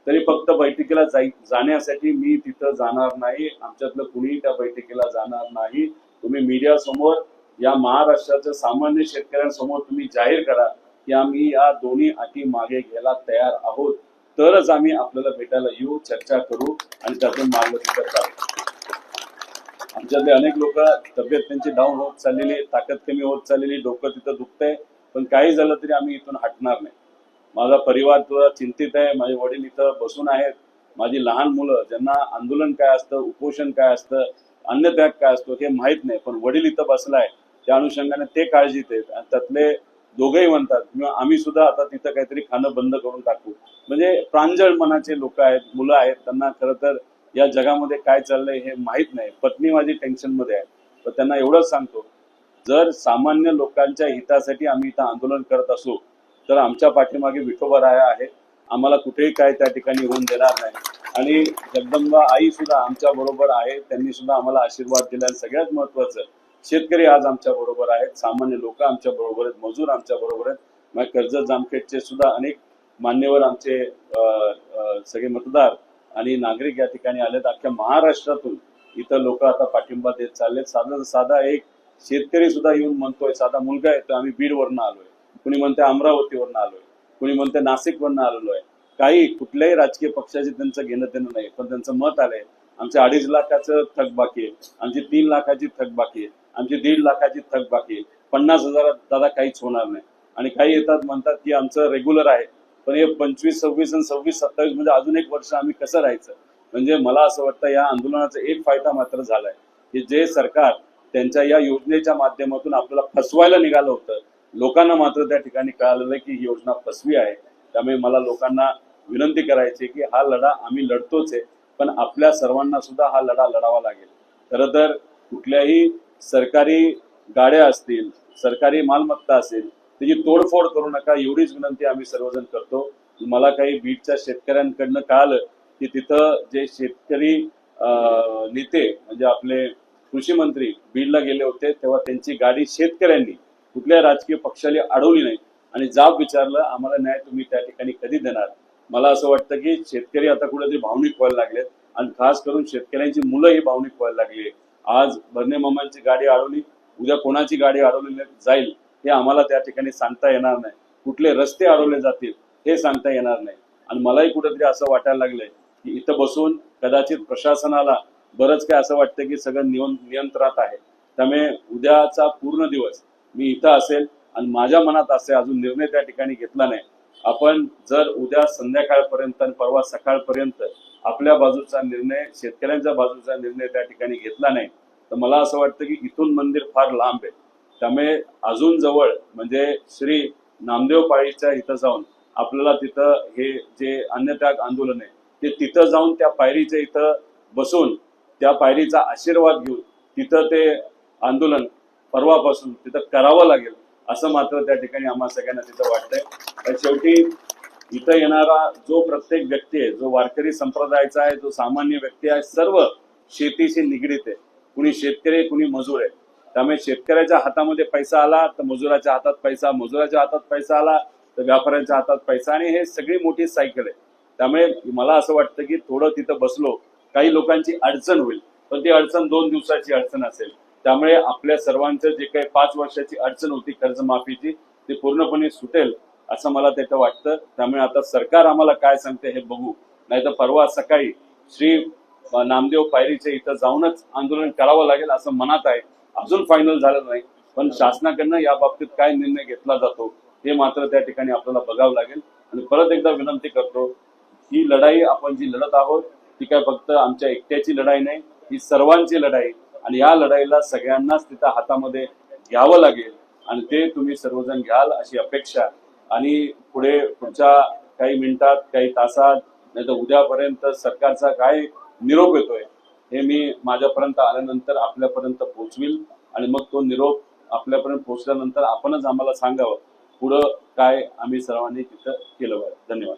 तरी फक्त बैठकीला जाण्यासाठी मी तिथं जाणार नाही, आमच्यातलं कुणी त्या बैठकीला जाणार नाही। तुम्ही मीडिया समोर या महाराष्ट्राच्या सामान्य शेतकऱ्यांसमोर तुम्ही जाहीर करा की आम्ही या दोन्ही अटी मागे घ्यायला तयार आहोत, तरच आम्ही आपल्याला भेटायला येऊ, चर्चा करू आणि त्यातून मार्ग काढू। आमच्यातले अनेक लोक तब्येत त्यांची डाऊन होत चाललेली, ताकद कमी होत चाललेली, डोकं तिथं दुखतंय, पण काही झालं तरी आम्ही इथून हटणार नाही। माझा परिवार थोडा चिंतित आहे, माझे वडील इथं बसून आहेत, माझी लहान मुलं ज्यांना आंदोलन काय असतं, उपोषण काय असतं, अन्नत्याग काय असतो हे माहित नाही, पण वडील इथं बसलाय त्या अनुषंगाने ते काळजीत आहेत आणि त्यातले दोघेही म्हणतात किंवा आम्ही सुद्धा आता तिथं काहीतरी खाणं बंद करून टाकू। म्हणजे प्रांजळ मनाचे लोक आहेत, मुलं आहेत, त्यांना खरं तर या जगामध्ये काय चाललंय हे माहित नाही। पत्नी माझी टेन्शन मध्ये आहे, तर त्यांना एवढंच सांगतो, जर सामान्य लोकांच्या हितासाठी आम्ही इथं आंदोलन करत असू तर आमच्या पाठीमागे विठोबराया आहे, आम्हाला कुठेही काय त्या ठिकाणी होऊन देणार नाही। आणि जगदंबा आई सुद्धा आमच्या बरोबर आहे, त्यांनी सुद्धा आम्हाला आशीर्वाद दिला। सगळ्यात महत्वाचं, शेतकरी आज आमच्या बरोबर आहेत, सामान्य लोक आमच्या बरोबर आहेत, मजूर आमच्या बरोबर आहेत। मग कर्जत जामखेडचे सुद्धा अनेक मान्यवर आमचे सगळे मतदार आणि नागरिक या ठिकाणी आलेत, अख्ख्या महाराष्ट्रातून इथं लोक आता पाठिंबा देत चाललेत। साधा एक शेतकरी सुद्धा येऊन म्हणतोय, साधा मुलगा येतो, आम्ही बीडवरनं आलोय, कुणी म्हणते अमरावतीवरनं आलोय, कुणी म्हणते नाशिकवरनं आलेलो आहे। काही कुठल्याही राजकीय पक्षाचे त्यांचं घेणं देणं नाही, पण त्यांचं मत आलंय आमच्या 2.5 लाखाचं थकबाकी आहे, आमची 3 लाखाची थकबाकी आहे, आमची 1.5 लाखाची थकबाकी आहे, 50,000 दादा काहीच होणार नाही। आणि काही येतात म्हणतात की आमचं रेग्युलर आहे, पण हे 25, 26 आणि 26, 27 म्हणजे अजून एक वर्ष आम्ही कसं राहायचं। म्हणजे मला असं वाटतं या आंदोलनाचा एक फायदा मात्र झालाय की जे सरकार त्यांच्या या योजनेच्या माध्यमातून आपल्याला फसवायला निघालं होतं, लोकांना मात्र त्या ठिकाणी कळालेलं की ही योजना फसवी आहे। त्यामुळे मला लोकांना विनंती करायची की हा लढा आम्ही लढतोच आहे, पण आपल्या सर्वांना सुद्धा हा लढा लढावा लागेल। खरं तर कुठल्याही सरकारी गाड्या असतील, सरकारी मालमत्ता असेल, त्याची तोडफोड करू नका, एवढीच विनंती आम्ही सर्वजण करतो। मला काही बीडच्या शेतकऱ्यांकडनं कळालं की तिथं जे शेतकरी नेते म्हणजे आपले कृषी मंत्री बीडला गेले होते, तेव्हा त्यांची गाडी शेतकऱ्यांनी कुठल्या राजकीय पक्षाला अडवली नाही आणि जाब विचारलं, आम्हाला न्याय तुम्ही त्या ठिकाणी कधी देणार। मला असं वाटतं की शेतकरी आता कुठेतरी भावनिक व्हायला लागलेत आणि खास करून शेतकऱ्यांची मुलं ही भावनिक व्हायला लागली। आज भरणे मामांची गाडी अडवली, उद्या कोणाची गाडी अडवली जाईल हे आम्हाला त्या ठिकाणी सांगता येणार नाही, कुठले रस्ते अडवले जातील हे सांगता येणार नाही। आणि मलाही कुठेतरी असं वाटायला लागलंय की इथं बसून कदाचित प्रशासनाला बरंच काय असं वाटतं की सगळं नियंत्रणात आहे। त्यामुळे उद्याचा पूर्ण दिवस मी इथं असेल आणि माझ्या मनात असे अजून निर्णय त्या ठिकाणी घेतला नाही। आपण जर उद्या संध्याकाळपर्यंत आणि परवा सकाळपर्यंत आपल्या बाजूचा निर्णय, शेतकऱ्यांच्या बाजूचा निर्णय त्या ठिकाणी घेतला नाही तर मला असं वाटतं की इथून मंदिर फार लांब आहे। त्यामुळे अजून जवळ म्हणजे श्री नामदेव पाळीच्या इथं जाऊन आपल्याला तिथं हे जे अन्नत्याग आंदोलन आहे ते तिथं जाऊन त्या पायरीच्या इथं बसून त्या पायरीचा आशीर्वाद घेऊन तिथं ते आंदोलन परवापासून तिथं करावं लागेल असं मात्र त्या ठिकाणी आम्हा सगळ्यांना तिथं वाटतंय। शेवटी इथं येणारा जो प्रत्येक व्यक्ती आहे, जो वारकरी संप्रदायाचा आहे, जो सामान्य व्यक्ती आहे, सर्व शेतीशी निगडीत आहे, कुणी शेतकरी आहे, कुणी मजूर आहे। त्यामुळे शेतकऱ्याच्या हातामध्ये पैसा आला तर मजुराच्या हातात पैसा, मजुराच्या हातात पैसा आला तर व्यापाऱ्यांच्या हातात पैसा, आणि हे सगळी मोठी सायकल आहे। त्यामुळे मला असं वाटतं की थोडं तिथं बसलो, काही लोकांची अडचण होईल, पण ती अडचण 2 दिवसाची अडचण असेल। त्यामुळे आपल्या सर्वांचं जे काही 5 वर्षाची अडचण होती कर्जमाफीची ती पूर्णपणे सुटेल असं मला तिथं वाटतं। त्यामुळे आता सरकार आम्हाला काय सांगते हे बघू, नाहीतर परवा सकाळी श्री नामदेव पायरीच्या इथं जाऊनच आंदोलन करावं लागेल असं मनात आहे। अजून फायनल झालं नाही, पण शासनाकडनं या बाबतीत काय निर्णय घेतला जातो हे मात्र त्या ठिकाणी आपल्याला बघावं लागेल। आणि परत एकदा विनंती करतो, ही लढाई आपण जी लढत आहोत ती काय फक्त आमच्या एकट्याची लढाई नाही, ही सर्वांची लढाई, आणि या लढाईला सगळ्यांनाच तिथं हातामध्ये घ्यावं लागेल आणि ते तुम्ही सर्वजण घ्याल अशी अपेक्षा। आणि पुढच्या काही मिनिटात, काही तासात, नाही तर उद्यापर्यंत सरकारचा काय निरोप येतोय हे मी माझ्यापर्यंत आल्यानंतर आपल्यापर्यंत पोहोचविल, आणि मग तो निरोप आपल्यापर्यंत पोहोचल्यानंतर आपणच आम्हाला सांगावं पुढं काय आम्ही सर्वांनी तिथं केलं पाहिजे। धन्यवाद।